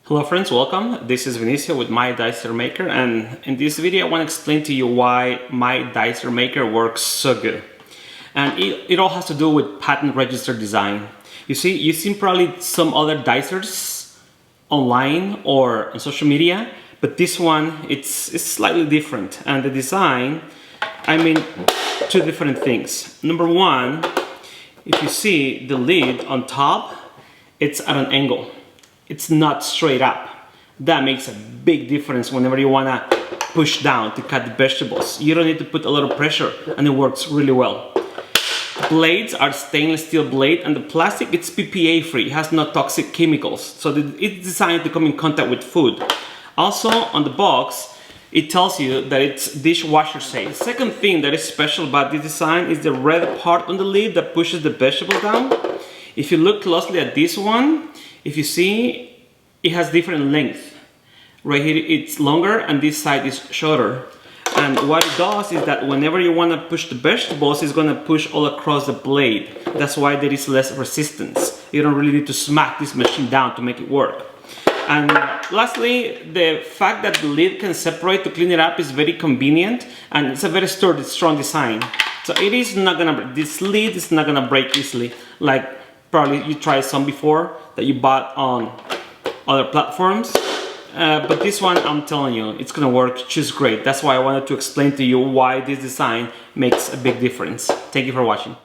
Hello friends, welcome. This is Vinicio with My Dicer Maker, and in this video I want to explain to you why My Dicer Maker works so good. And it all has to do with patent registered design. You've seen probably some other dicers online or on social media, but this one it's slightly different. And the design, two different things. Number one, if you see the lid on top, it's at an angle. It's not straight up. That makes a big difference whenever you want to push down to cut the vegetables. You don't need to put a lot of pressure, and it works really well. Blades are stainless steel blade, and the plastic, it's PPA free. It has no toxic chemicals, so it's designed to come in contact with food. Also on the box, it tells you that it's dishwasher safe. The second thing that is special about this design is the red part on the lid that pushes the vegetable down. If you look closely at this one, if you see, it has different length. Right here it's longer and this side is shorter. And what it does is that whenever you want to push the vegetables, it's going to push all across the blade. That's why there is less resistance. You don't really need to smack this machine down to make it work. And lastly, the fact that the lid can separate to clean it up is very convenient, and it's a very sturdy, strong design. So it is not gonna, this lid is not gonna break easily, like probably you tried some before that you bought on other platforms. But this one, I'm telling you, it's gonna work just great. That's why I wanted to explain to you why this design makes a big difference. Thank you for watching.